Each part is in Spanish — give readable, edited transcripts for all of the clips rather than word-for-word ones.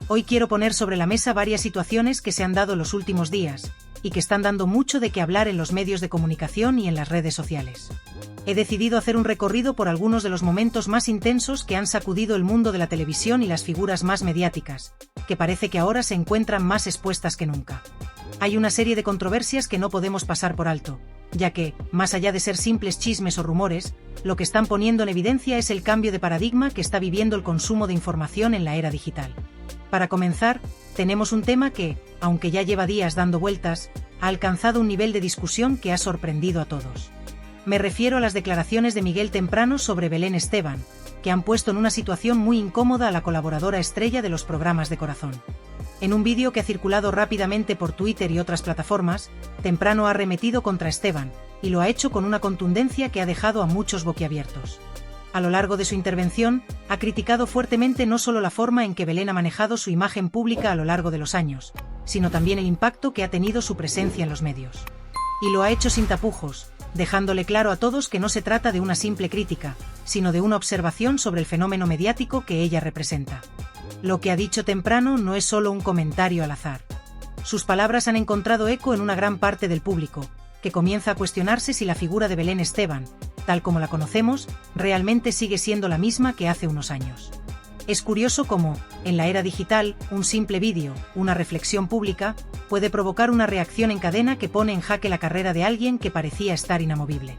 Hoy quiero poner sobre la mesa varias situaciones que se han dado los últimos días, y que están dando mucho de qué hablar en los medios de comunicación y en las redes sociales. He decidido hacer un recorrido por algunos de los momentos más intensos que han sacudido el mundo de la televisión y las figuras más mediáticas, que parece que ahora se encuentran más expuestas que nunca. Hay una serie de controversias que no podemos pasar por alto, ya que, más allá de ser simples chismes o rumores, lo que están poniendo en evidencia es el cambio de paradigma que está viviendo el consumo de información en la era digital. Para comenzar, tenemos un tema que, aunque ya lleva días dando vueltas, ha alcanzado un nivel de discusión que ha sorprendido a todos. Me refiero a las declaraciones de Miguel Temprano sobre Belén Esteban, que han puesto en una situación muy incómoda a la colaboradora estrella de los programas de Corazón. En un vídeo que ha circulado rápidamente por Twitter y otras plataformas, Temprano ha arremetido contra Esteban, y lo ha hecho con una contundencia que ha dejado a muchos boquiabiertos. A lo largo de su intervención, ha criticado fuertemente no solo la forma en que Belén ha manejado su imagen pública a lo largo de los años, sino también el impacto que ha tenido su presencia en los medios. Y lo ha hecho sin tapujos, dejándole claro a todos que no se trata de una simple crítica, sino de una observación sobre el fenómeno mediático que ella representa. Lo que ha dicho Temprano no es solo un comentario al azar. Sus palabras han encontrado eco en una gran parte del público, que comienza a cuestionarse si la figura de Belén Esteban, tal como la conocemos, realmente sigue siendo la misma que hace unos años. Es curioso cómo, en la era digital, un simple vídeo, una reflexión pública, puede provocar una reacción en cadena que pone en jaque la carrera de alguien que parecía estar inamovible.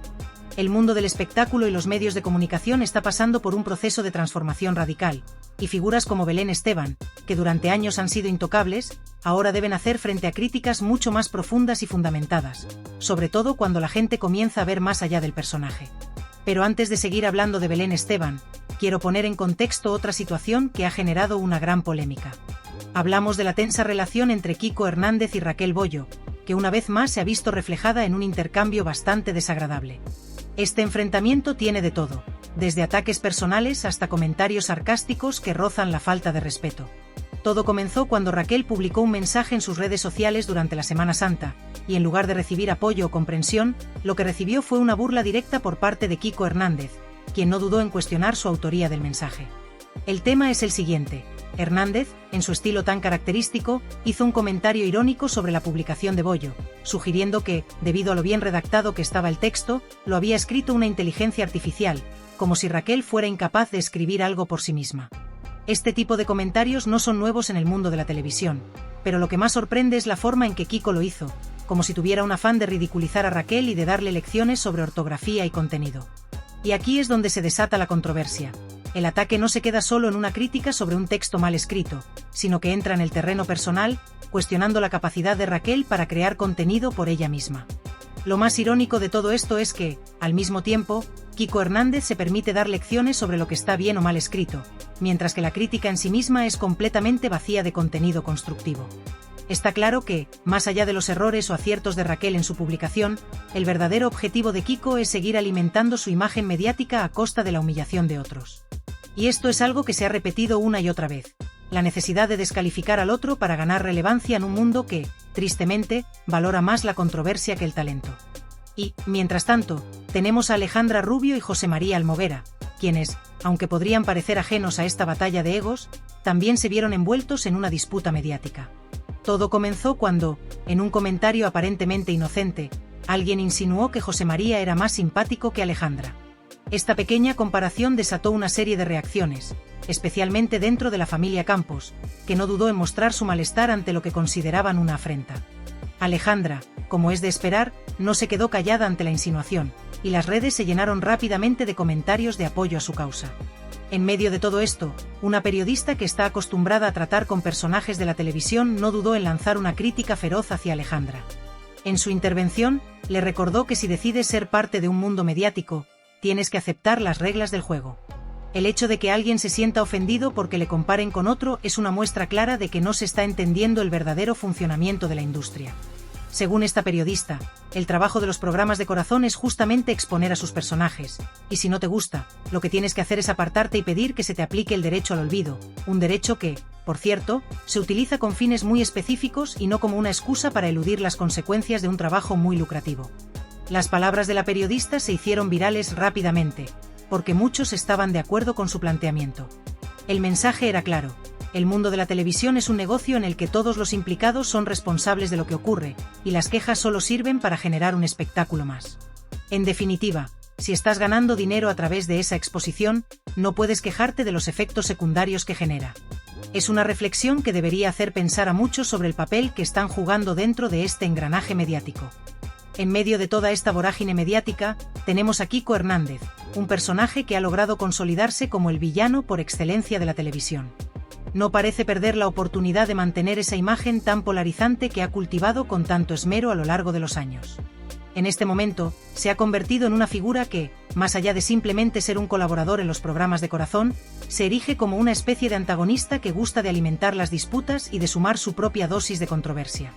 El mundo del espectáculo y los medios de comunicación está pasando por un proceso de transformación radical, y figuras como Belén Esteban, que durante años han sido intocables, ahora deben hacer frente a críticas mucho más profundas y fundamentadas, sobre todo cuando la gente comienza a ver más allá del personaje. Pero antes de seguir hablando de Belén Esteban, quiero poner en contexto otra situación que ha generado una gran polémica. Hablamos de la tensa relación entre Kiko Hernández y Raquel Bollo, que una vez más se ha visto reflejada en un intercambio bastante desagradable. Este enfrentamiento tiene de todo, desde ataques personales hasta comentarios sarcásticos que rozan la falta de respeto. Todo comenzó cuando Raquel publicó un mensaje en sus redes sociales durante la Semana Santa, y en lugar de recibir apoyo o comprensión, lo que recibió fue una burla directa por parte de Kiko Hernández, quien no dudó en cuestionar su autoría del mensaje. El tema es el siguiente. Hernández, en su estilo tan característico, hizo un comentario irónico sobre la publicación de Bollo, sugiriendo que, debido a lo bien redactado que estaba el texto, lo había escrito una inteligencia artificial, como si Raquel fuera incapaz de escribir algo por sí misma. Este tipo de comentarios no son nuevos en el mundo de la televisión, pero lo que más sorprende es la forma en que Kiko lo hizo, como si tuviera un afán de ridiculizar a Raquel y de darle lecciones sobre ortografía y contenido. Y aquí es donde se desata la controversia. El ataque no se queda solo en una crítica sobre un texto mal escrito, sino que entra en el terreno personal, cuestionando la capacidad de Raquel para crear contenido por ella misma. Lo más irónico de todo esto es que, al mismo tiempo, Kiko Hernández se permite dar lecciones sobre lo que está bien o mal escrito, mientras que la crítica en sí misma es completamente vacía de contenido constructivo. Está claro que, más allá de los errores o aciertos de Raquel en su publicación, el verdadero objetivo de Kiko es seguir alimentando su imagen mediática a costa de la humillación de otros. Y esto es algo que se ha repetido una y otra vez: la necesidad de descalificar al otro para ganar relevancia en un mundo que, tristemente, valora más la controversia que el talento. Y, mientras tanto, tenemos a Alejandra Rubio y José María Almovera, quienes, aunque podrían parecer ajenos a esta batalla de egos, también se vieron envueltos en una disputa mediática. Todo comenzó cuando, en un comentario aparentemente inocente, alguien insinuó que José María era más simpático que Alejandra. Esta pequeña comparación desató una serie de reacciones, especialmente dentro de la familia Campos, que no dudó en mostrar su malestar ante lo que consideraban una afrenta. Alejandra, como es de esperar, no se quedó callada ante la insinuación, y las redes se llenaron rápidamente de comentarios de apoyo a su causa. En medio de todo esto, una periodista que está acostumbrada a tratar con personajes de la televisión no dudó en lanzar una crítica feroz hacia Alejandra. En su intervención, le recordó que si decides ser parte de un mundo mediático, tienes que aceptar las reglas del juego. El hecho de que alguien se sienta ofendido porque le comparen con otro es una muestra clara de que no se está entendiendo el verdadero funcionamiento de la industria. Según esta periodista, el trabajo de los programas de Corazón es justamente exponer a sus personajes, y si no te gusta, lo que tienes que hacer es apartarte y pedir que se te aplique el derecho al olvido, un derecho que, por cierto, se utiliza con fines muy específicos y no como una excusa para eludir las consecuencias de un trabajo muy lucrativo. Las palabras de la periodista se hicieron virales rápidamente, porque muchos estaban de acuerdo con su planteamiento. El mensaje era claro: El mundo de la televisión es un negocio en el que todos los implicados son responsables de lo que ocurre, y las quejas solo sirven para generar un espectáculo más. En definitiva, si estás ganando dinero a través de esa exposición, no puedes quejarte de los efectos secundarios que genera. Es una reflexión que debería hacer pensar a muchos sobre el papel que están jugando dentro de este engranaje mediático. En medio de toda esta vorágine mediática, tenemos a Kiko Hernández, un personaje que ha logrado consolidarse como el villano por excelencia de la televisión. No parece perder la oportunidad de mantener esa imagen tan polarizante que ha cultivado con tanto esmero a lo largo de los años. En este momento, se ha convertido en una figura que, más allá de simplemente ser un colaborador en los programas de Corazón, se erige como una especie de antagonista que gusta de alimentar las disputas y de sumar su propia dosis de controversia.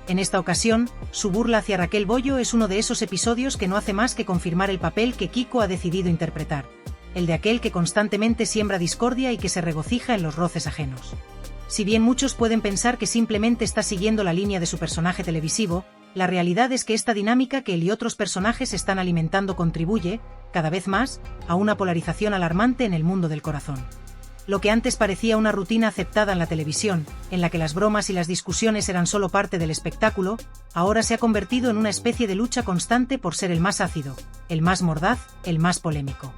En esta ocasión, su burla hacia Raquel Bollo es uno de esos episodios que no hace más que confirmar el papel que Kiko ha decidido interpretar, el de aquel que constantemente siembra discordia y que se regocija en los roces ajenos. Si bien muchos pueden pensar que simplemente está siguiendo la línea de su personaje televisivo, la realidad es que esta dinámica que él y otros personajes están alimentando contribuye, cada vez más, a una polarización alarmante en el mundo del corazón. Lo que antes parecía una rutina aceptada en la televisión, en la que las bromas y las discusiones eran solo parte del espectáculo, ahora se ha convertido en una especie de lucha constante por ser el más ácido, el más mordaz, el más polémico.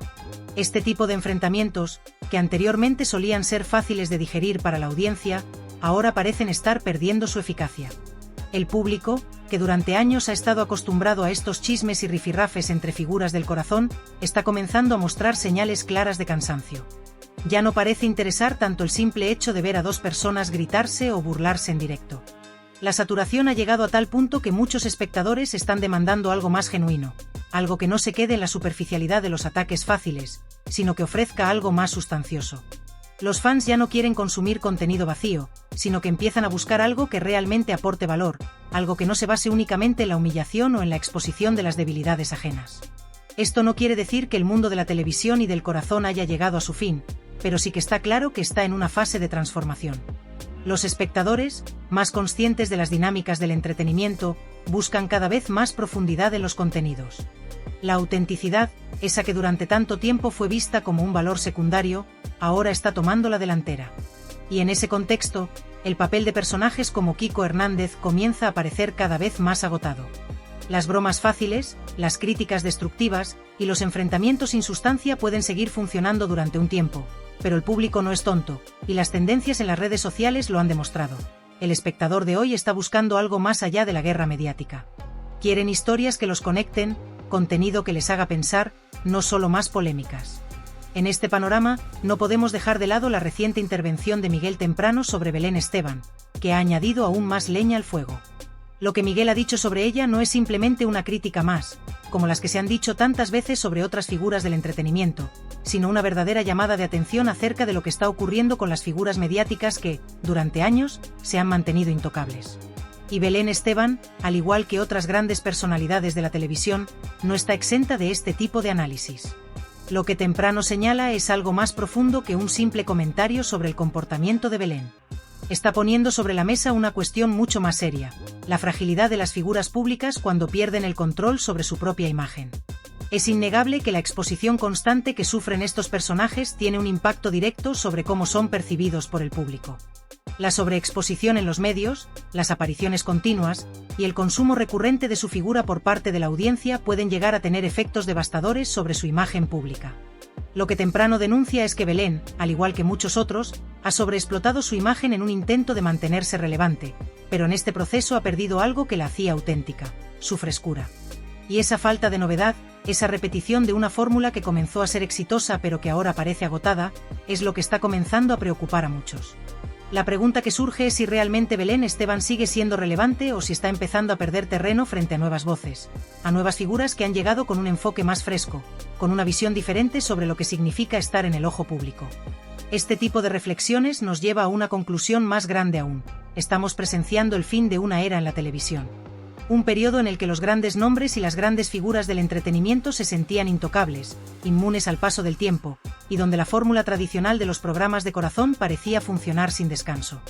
Este tipo de enfrentamientos, que anteriormente solían ser fáciles de digerir para la audiencia, ahora parecen estar perdiendo su eficacia. El público, que durante años ha estado acostumbrado a estos chismes y rifirrafes entre figuras del corazón, está comenzando a mostrar señales claras de cansancio. Ya no parece interesar tanto el simple hecho de ver a dos personas gritarse o burlarse en directo. La saturación ha llegado a tal punto que muchos espectadores están demandando algo más genuino, algo que no se quede en la superficialidad de los ataques fáciles, sino que ofrezca algo más sustancioso. Los fans ya no quieren consumir contenido vacío, sino que empiezan a buscar algo que realmente aporte valor, algo que no se base únicamente en la humillación o en la exposición de las debilidades ajenas. Esto no quiere decir que el mundo de la televisión y del corazón haya llegado a su fin, pero sí que está claro que está en una fase de transformación. Los espectadores, más conscientes de las dinámicas del entretenimiento, buscan cada vez más profundidad en los contenidos. La autenticidad, esa que durante tanto tiempo fue vista como un valor secundario, ahora está tomando la delantera. Y en ese contexto, el papel de personajes como Kiko Hernández comienza a parecer cada vez más agotado. Las bromas fáciles, las críticas destructivas y los enfrentamientos sin sustancia pueden seguir funcionando durante un tiempo, pero el público no es tonto, y las tendencias en las redes sociales lo han demostrado. El espectador de hoy está buscando algo más allá de la guerra mediática. Quieren historias que los conecten, contenido que les haga pensar, no solo más polémicas. En este panorama, no podemos dejar de lado la reciente intervención de Miguel Temprano sobre Belén Esteban, que ha añadido aún más leña al fuego. Lo que Miguel ha dicho sobre ella no es simplemente una crítica más, como las que se han dicho tantas veces sobre otras figuras del entretenimiento, sino una verdadera llamada de atención acerca de lo que está ocurriendo con las figuras mediáticas que, durante años, se han mantenido intocables. Y Belén Esteban, al igual que otras grandes personalidades de la televisión, no está exenta de este tipo de análisis. Lo que Temprano señala es algo más profundo que un simple comentario sobre el comportamiento de Belén. Está poniendo sobre la mesa una cuestión mucho más seria: la fragilidad de las figuras públicas cuando pierden el control sobre su propia imagen. Es innegable que la exposición constante que sufren estos personajes tiene un impacto directo sobre cómo son percibidos por el público. La sobreexposición en los medios, las apariciones continuas y el consumo recurrente de su figura por parte de la audiencia pueden llegar a tener efectos devastadores sobre su imagen pública. Lo que Temprano denuncia es que Belén, al igual que muchos otros, ha sobreexplotado su imagen en un intento de mantenerse relevante, pero en este proceso ha perdido algo que la hacía auténtica: su frescura. Y esa falta de novedad, esa repetición de una fórmula que comenzó a ser exitosa pero que ahora parece agotada, es lo que está comenzando a preocupar a muchos. La pregunta que surge es si realmente Belén Esteban sigue siendo relevante o si está empezando a perder terreno frente a nuevas voces, a nuevas figuras que han llegado con un enfoque más fresco, con una visión diferente sobre lo que significa estar en el ojo público. Este tipo de reflexiones nos lleva a una conclusión más grande aún: estamos presenciando el fin de una era en la televisión. Un periodo en el que los grandes nombres y las grandes figuras del entretenimiento se sentían intocables, inmunes al paso del tiempo, y donde la fórmula tradicional de los programas de corazón parecía funcionar sin descanso.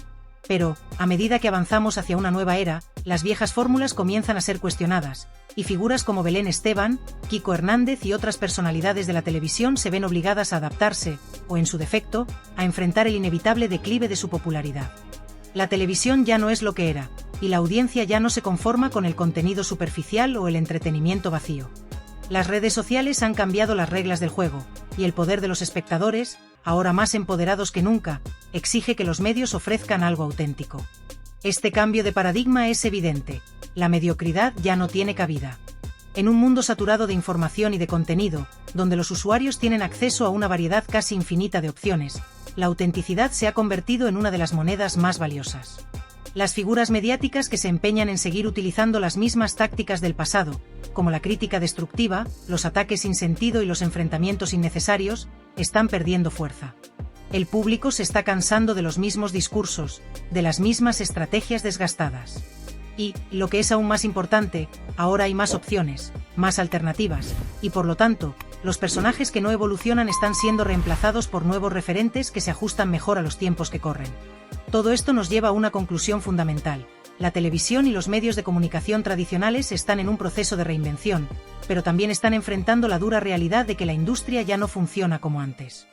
Pero, a medida que avanzamos hacia una nueva era, las viejas fórmulas comienzan a ser cuestionadas, y figuras como Belén Esteban, Kiko Hernández y otras personalidades de la televisión se ven obligadas a adaptarse, o en su defecto, a enfrentar el inevitable declive de su popularidad. La televisión ya no es lo que era, y la audiencia ya no se conforma con el contenido superficial o el entretenimiento vacío. Las redes sociales han cambiado las reglas del juego, y el poder de los espectadores, ahora más empoderados que nunca, exige que los medios ofrezcan algo auténtico. Este cambio de paradigma es evidente: la mediocridad ya no tiene cabida. En un mundo saturado de información y de contenido, donde los usuarios tienen acceso a una variedad casi infinita de opciones, la autenticidad se ha convertido en una de las monedas más valiosas. Las figuras mediáticas que se empeñan en seguir utilizando las mismas tácticas del pasado, como la crítica destructiva, los ataques sin sentido y los enfrentamientos innecesarios, están perdiendo fuerza. El público se está cansando de los mismos discursos, de las mismas estrategias desgastadas. Y, lo que es aún más importante, ahora hay más opciones, más alternativas, y por lo tanto, los personajes que no evolucionan están siendo reemplazados por nuevos referentes que se ajustan mejor a los tiempos que corren. Todo esto nos lleva a una conclusión fundamental: la televisión y los medios de comunicación tradicionales están en un proceso de reinvención, pero también están enfrentando la dura realidad de que la industria ya no funciona como antes.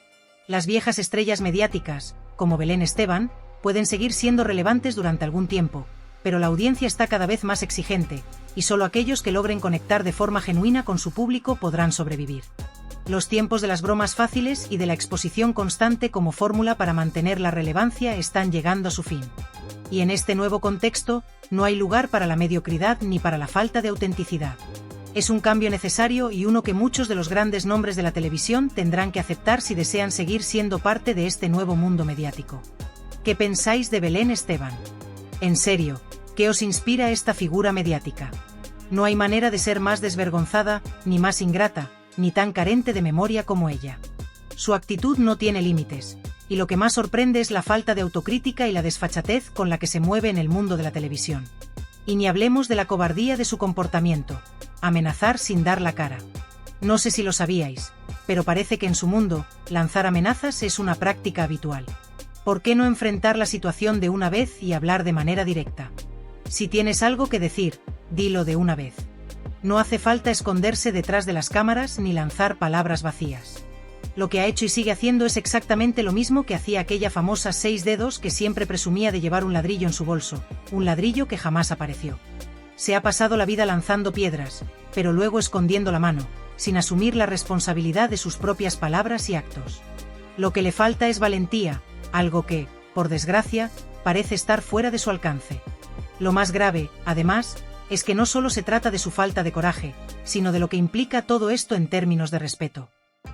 Las viejas estrellas mediáticas, como Belén Esteban, pueden seguir siendo relevantes durante algún tiempo, pero la audiencia está cada vez más exigente, y solo aquellos que logren conectar de forma genuina con su público podrán sobrevivir. Los tiempos de las bromas fáciles y de la exposición constante como fórmula para mantener la relevancia están llegando a su fin. Y en este nuevo contexto, no hay lugar para la mediocridad ni para la falta de autenticidad. Es un cambio necesario y uno que muchos de los grandes nombres de la televisión tendrán que aceptar si desean seguir siendo parte de este nuevo mundo mediático. ¿Qué pensáis de Belén Esteban? En serio, ¿qué os inspira esta figura mediática? No hay manera de ser más desvergonzada, ni más ingrata, ni tan carente de memoria como ella. Su actitud no tiene límites, y lo que más sorprende es la falta de autocrítica y la desfachatez con la que se mueve en el mundo de la televisión. Y ni hablemos de la cobardía de su comportamiento: amenazar sin dar la cara. No sé si lo sabíais, pero parece que en su mundo, lanzar amenazas es una práctica habitual. ¿Por qué no enfrentar la situación de una vez y hablar de manera directa? Si tienes algo que decir, dilo de una vez. No hace falta esconderse detrás de las cámaras ni lanzar palabras vacías. Lo que ha hecho y sigue haciendo es exactamente lo mismo que hacía aquella famosa 6 dedos que siempre presumía de llevar un ladrillo en su bolso, un ladrillo que jamás apareció. Se ha pasado la vida lanzando piedras, pero luego escondiendo la mano, sin asumir la responsabilidad de sus propias palabras y actos. Lo que le falta es valentía, algo que, por desgracia, parece estar fuera de su alcance. Lo más grave, además, es que no solo se trata de su falta de coraje, sino de lo que implica todo esto en términos de respeto.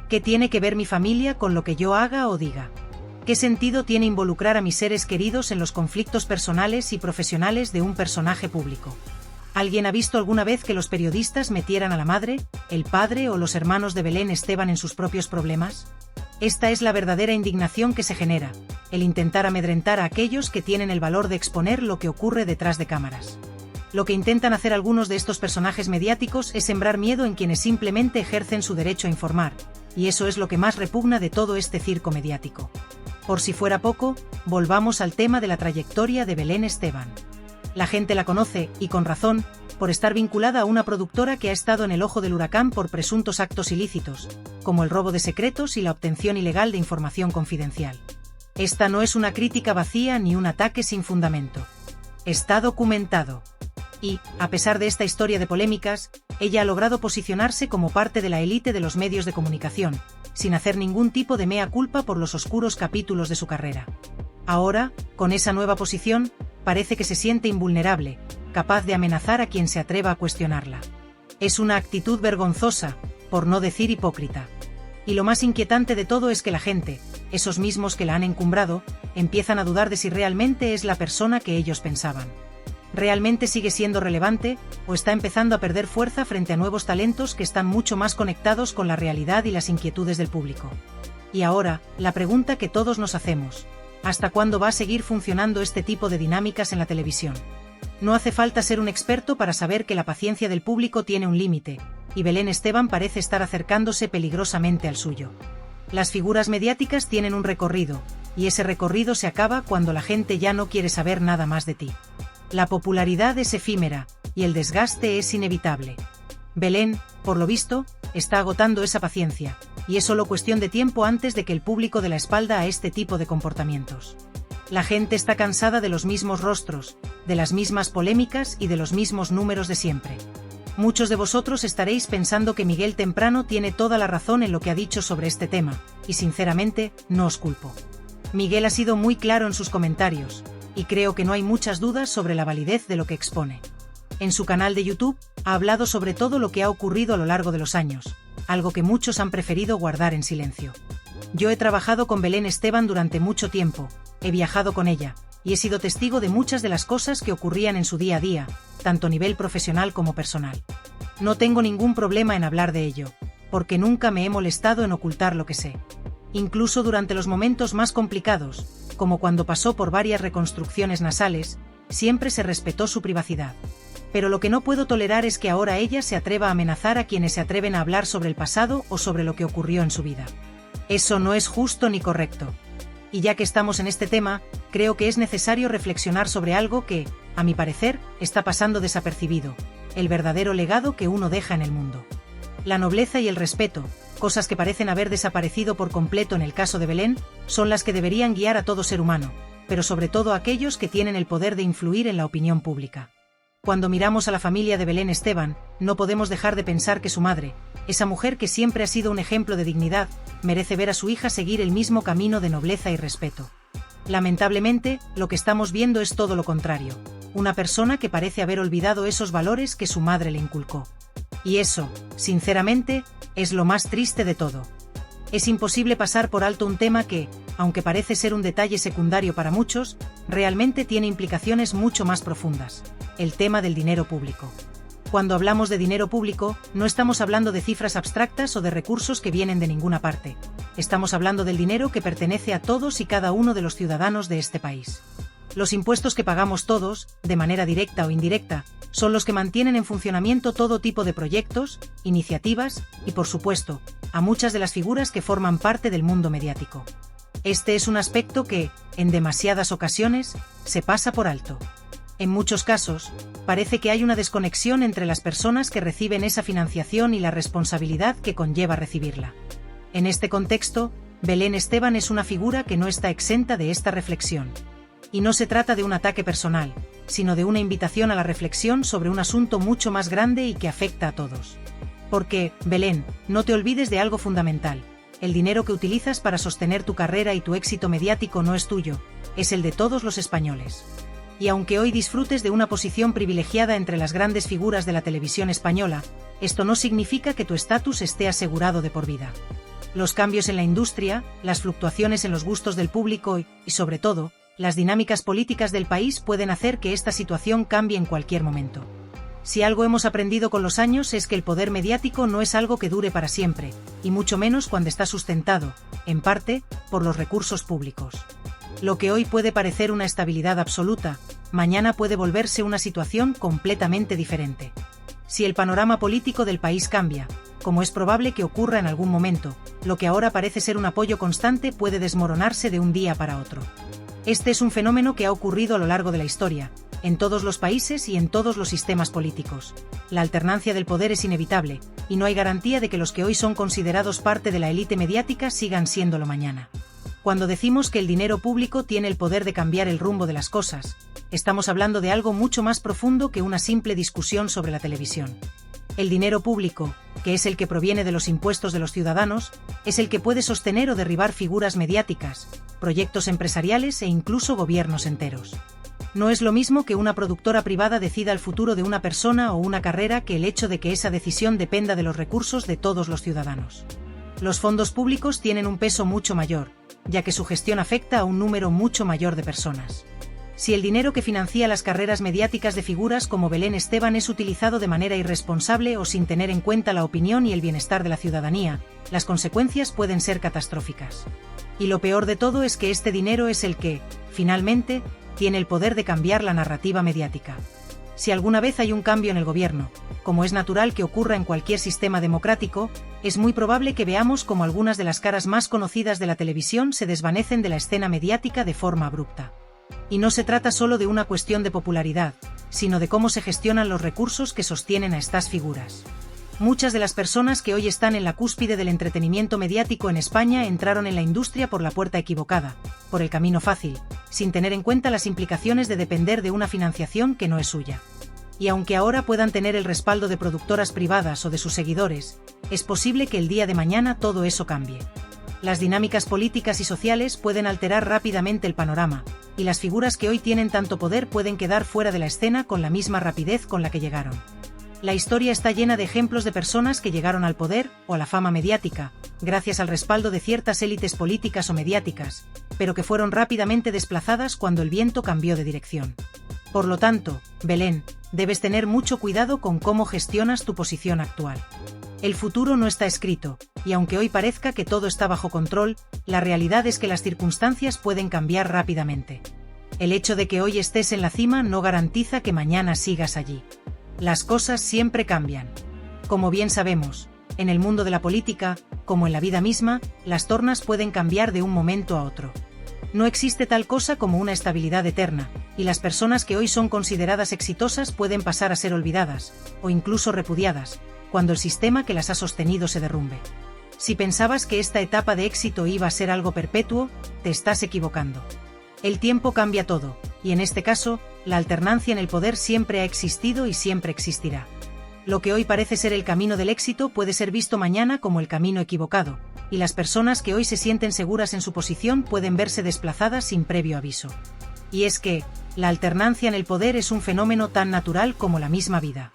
¿Qué tiene que ver mi familia con lo que yo haga o diga? ¿Qué sentido tiene involucrar a mis seres queridos en los conflictos personales y profesionales de un personaje público? ¿Alguien ha visto alguna vez que los periodistas metieran a la madre, el padre o los hermanos de Belén Esteban en sus propios problemas? Esta es la verdadera indignación que se genera, el intentar amedrentar a aquellos que tienen el valor de exponer lo que ocurre detrás de cámaras. Lo que intentan hacer algunos de estos personajes mediáticos es sembrar miedo en quienes simplemente ejercen su derecho a informar, y eso es lo que más repugna de todo este circo mediático. Por si fuera poco, volvamos al tema de la trayectoria de Belén Esteban. La gente la conoce, y con razón, por estar vinculada a una productora que ha estado en el ojo del huracán por presuntos actos ilícitos, como el robo de secretos y la obtención ilegal de información confidencial. Esta no es una crítica vacía ni un ataque sin fundamento. Está documentado. Y, a pesar de esta historia de polémicas, ella ha logrado posicionarse como parte de la élite de los medios de comunicación, sin hacer ningún tipo de mea culpa por los oscuros capítulos de su carrera. Ahora, con esa nueva posición, parece que se siente invulnerable, capaz de amenazar a quien se atreva a cuestionarla. Es una actitud vergonzosa, por no decir hipócrita. Y lo más inquietante de todo es que la gente, esos mismos que la han encumbrado, empiezan a dudar de si realmente es la persona que ellos pensaban. ¿Realmente sigue siendo relevante, o está empezando a perder fuerza frente a nuevos talentos que están mucho más conectados con la realidad y las inquietudes del público? Y ahora, la pregunta que todos nos hacemos: ¿hasta cuándo va a seguir funcionando este tipo de dinámicas en la televisión? No hace falta ser un experto para saber que la paciencia del público tiene un límite, y Belén Esteban parece estar acercándose peligrosamente al suyo. Las figuras mediáticas tienen un recorrido, y ese recorrido se acaba cuando la gente ya no quiere saber nada más de ti. La popularidad es efímera, y el desgaste es inevitable. Belén, por lo visto, está agotando esa paciencia, y es solo cuestión de tiempo antes de que el público dé la espalda a este tipo de comportamientos. La gente está cansada de los mismos rostros, de las mismas polémicas y de los mismos números de siempre. Muchos de vosotros estaréis pensando que Miguel Temprano tiene toda la razón en lo que ha dicho sobre este tema, y sinceramente, no os culpo. Miguel ha sido muy claro en sus comentarios, y creo que no hay muchas dudas sobre la validez de lo que expone. En su canal de YouTube, ha hablado sobre todo lo que ha ocurrido a lo largo de los años, algo que muchos han preferido guardar en silencio. Yo he trabajado con Belén Esteban durante mucho tiempo, he viajado con ella, y he sido testigo de muchas de las cosas que ocurrían en su día a día, tanto a nivel profesional como personal. No tengo ningún problema en hablar de ello, porque nunca me he molestado en ocultar lo que sé. Incluso durante los momentos más complicados, como cuando pasó por varias reconstrucciones nasales, siempre se respetó su privacidad. Pero lo que no puedo tolerar es que ahora ella se atreva a amenazar a quienes se atreven a hablar sobre el pasado o sobre lo que ocurrió en su vida. Eso no es justo ni correcto. Y ya que estamos en este tema, creo que es necesario reflexionar sobre algo que, a mi parecer, está pasando desapercibido: el verdadero legado que uno deja en el mundo. La nobleza y el respeto, cosas que parecen haber desaparecido por completo en el caso de Belén, son las que deberían guiar a todo ser humano, pero sobre todo a aquellos que tienen el poder de influir en la opinión pública. Cuando miramos a la familia de Belén Esteban, no podemos dejar de pensar que su madre, esa mujer que siempre ha sido un ejemplo de dignidad, merece ver a su hija seguir el mismo camino de nobleza y respeto. Lamentablemente, lo que estamos viendo es todo lo contrario: una persona que parece haber olvidado esos valores que su madre le inculcó. Y eso, sinceramente, es lo más triste de todo. Es imposible pasar por alto un tema que, aunque parece ser un detalle secundario para muchos, realmente tiene implicaciones mucho más profundas: el tema del dinero público. Cuando hablamos de dinero público, no estamos hablando de cifras abstractas o de recursos que vienen de ninguna parte. Estamos hablando del dinero que pertenece a todos y cada uno de los ciudadanos de este país. Los impuestos que pagamos todos, de manera directa o indirecta, son los que mantienen en funcionamiento todo tipo de proyectos, iniciativas y, por supuesto, a muchas de las figuras que forman parte del mundo mediático. Este es un aspecto que, en demasiadas ocasiones, se pasa por alto. En muchos casos, parece que hay una desconexión entre las personas que reciben esa financiación y la responsabilidad que conlleva recibirla. En este contexto, Belén Esteban es una figura que no está exenta de esta reflexión. Y no se trata de un ataque personal, sino de una invitación a la reflexión sobre un asunto mucho más grande y que afecta a todos. Porque, Belén, no te olvides de algo fundamental: el dinero que utilizas para sostener tu carrera y tu éxito mediático no es tuyo, es el de todos los españoles. Y aunque hoy disfrutes de una posición privilegiada entre las grandes figuras de la televisión española, esto no significa que tu estatus esté asegurado de por vida. Los cambios en la industria, las fluctuaciones en los gustos del público y, sobre todo, las dinámicas políticas del país pueden hacer que esta situación cambie en cualquier momento. Si algo hemos aprendido con los años es que el poder mediático no es algo que dure para siempre, y mucho menos cuando está sustentado, en parte, por los recursos públicos. Lo que hoy puede parecer una estabilidad absoluta, mañana puede volverse una situación completamente diferente. Si el panorama político del país cambia, como es probable que ocurra en algún momento, lo que ahora parece ser un apoyo constante puede desmoronarse de un día para otro. Este es un fenómeno que ha ocurrido a lo largo de la historia, en todos los países y en todos los sistemas políticos. La alternancia del poder es inevitable, y no hay garantía de que los que hoy son considerados parte de la élite mediática sigan siéndolo mañana. Cuando decimos que el dinero público tiene el poder de cambiar el rumbo de las cosas, estamos hablando de algo mucho más profundo que una simple discusión sobre la televisión. El dinero público, que es el que proviene de los impuestos de los ciudadanos, es el que puede sostener o derribar figuras mediáticas, proyectos empresariales e incluso gobiernos enteros. No es lo mismo que una productora privada decida el futuro de una persona o una carrera que el hecho de que esa decisión dependa de los recursos de todos los ciudadanos. Los fondos públicos tienen un peso mucho mayor, ya que su gestión afecta a un número mucho mayor de personas. Si el dinero que financia las carreras mediáticas de figuras como Belén Esteban es utilizado de manera irresponsable o sin tener en cuenta la opinión y el bienestar de la ciudadanía, las consecuencias pueden ser catastróficas. Y lo peor de todo es que este dinero es el que, finalmente, tiene el poder de cambiar la narrativa mediática. Si alguna vez hay un cambio en el gobierno, como es natural que ocurra en cualquier sistema democrático, es muy probable que veamos cómo algunas de las caras más conocidas de la televisión se desvanecen de la escena mediática de forma abrupta. Y no se trata solo de una cuestión de popularidad, sino de cómo se gestionan los recursos que sostienen a estas figuras. Muchas de las personas que hoy están en la cúspide del entretenimiento mediático en España entraron en la industria por la puerta equivocada, por el camino fácil, sin tener en cuenta las implicaciones de depender de una financiación que no es suya. Y aunque ahora puedan tener el respaldo de productoras privadas o de sus seguidores, es posible que el día de mañana todo eso cambie. Las dinámicas políticas y sociales pueden alterar rápidamente el panorama, y las figuras que hoy tienen tanto poder pueden quedar fuera de la escena con la misma rapidez con la que llegaron. La historia está llena de ejemplos de personas que llegaron al poder o a la fama mediática, gracias al respaldo de ciertas élites políticas o mediáticas, pero que fueron rápidamente desplazadas cuando el viento cambió de dirección. Por lo tanto, Belén, debes tener mucho cuidado con cómo gestionas tu posición actual. El futuro no está escrito, y aunque hoy parezca que todo está bajo control, la realidad es que las circunstancias pueden cambiar rápidamente. El hecho de que hoy estés en la cima no garantiza que mañana sigas allí. Las cosas siempre cambian. Como bien sabemos, en el mundo de la política, como en la vida misma, las tornas pueden cambiar de un momento a otro. No existe tal cosa como una estabilidad eterna, y las personas que hoy son consideradas exitosas pueden pasar a ser olvidadas, o incluso repudiadas, cuando el sistema que las ha sostenido se derrumbe. Si pensabas que esta etapa de éxito iba a ser algo perpetuo, te estás equivocando. El tiempo cambia todo, y en este caso, la alternancia en el poder siempre ha existido y siempre existirá. Lo que hoy parece ser el camino del éxito puede ser visto mañana como el camino equivocado, y las personas que hoy se sienten seguras en su posición pueden verse desplazadas sin previo aviso. Y es que, la alternancia en el poder es un fenómeno tan natural como la misma vida.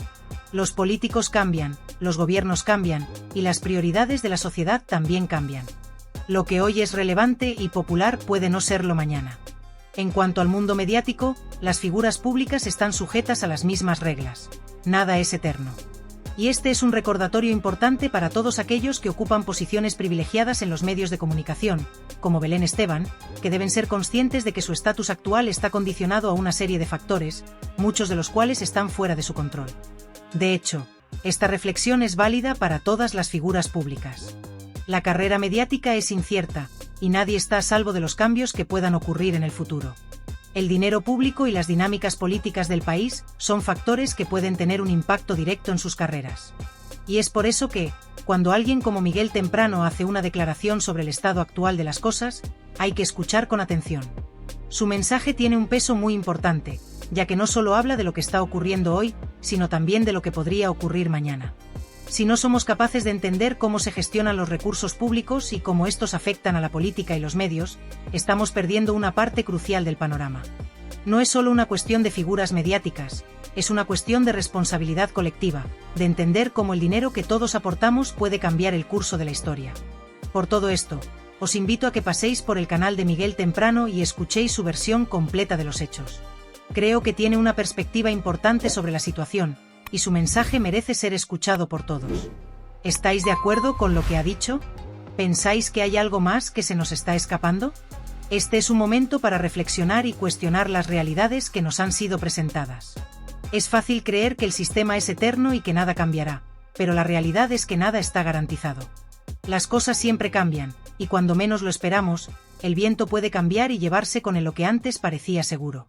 Los políticos cambian, los gobiernos cambian, y las prioridades de la sociedad también cambian. Lo que hoy es relevante y popular puede no serlo mañana. En cuanto al mundo mediático, las figuras públicas están sujetas a las mismas reglas. Nada es eterno. Y este es un recordatorio importante para todos aquellos que ocupan posiciones privilegiadas en los medios de comunicación, como Belén Esteban, que deben ser conscientes de que su estatus actual está condicionado a una serie de factores, muchos de los cuales están fuera de su control. De hecho, esta reflexión es válida para todas las figuras públicas. La carrera mediática es incierta, y nadie está a salvo de los cambios que puedan ocurrir en el futuro. El dinero público y las dinámicas políticas del país son factores que pueden tener un impacto directo en sus carreras. Y es por eso que, cuando alguien como Miguel Temprano hace una declaración sobre el estado actual de las cosas, hay que escuchar con atención. Su mensaje tiene un peso muy importante, ya que no solo habla de lo que está ocurriendo hoy, sino también de lo que podría ocurrir mañana. Si no somos capaces de entender cómo se gestionan los recursos públicos y cómo estos afectan a la política y los medios, estamos perdiendo una parte crucial del panorama. No es solo una cuestión de figuras mediáticas, es una cuestión de responsabilidad colectiva, de entender cómo el dinero que todos aportamos puede cambiar el curso de la historia. Por todo esto, os invito a que paséis por el canal de Miguel Temprano y escuchéis su versión completa de los hechos. Creo que tiene una perspectiva importante sobre la situación, y su mensaje merece ser escuchado por todos. ¿Estáis de acuerdo con lo que ha dicho? ¿Pensáis que hay algo más que se nos está escapando? Este es un momento para reflexionar y cuestionar las realidades que nos han sido presentadas. Es fácil creer que el sistema es eterno y que nada cambiará, pero la realidad es que nada está garantizado. Las cosas siempre cambian, y cuando menos lo esperamos, el viento puede cambiar y llevarse con él lo que antes parecía seguro.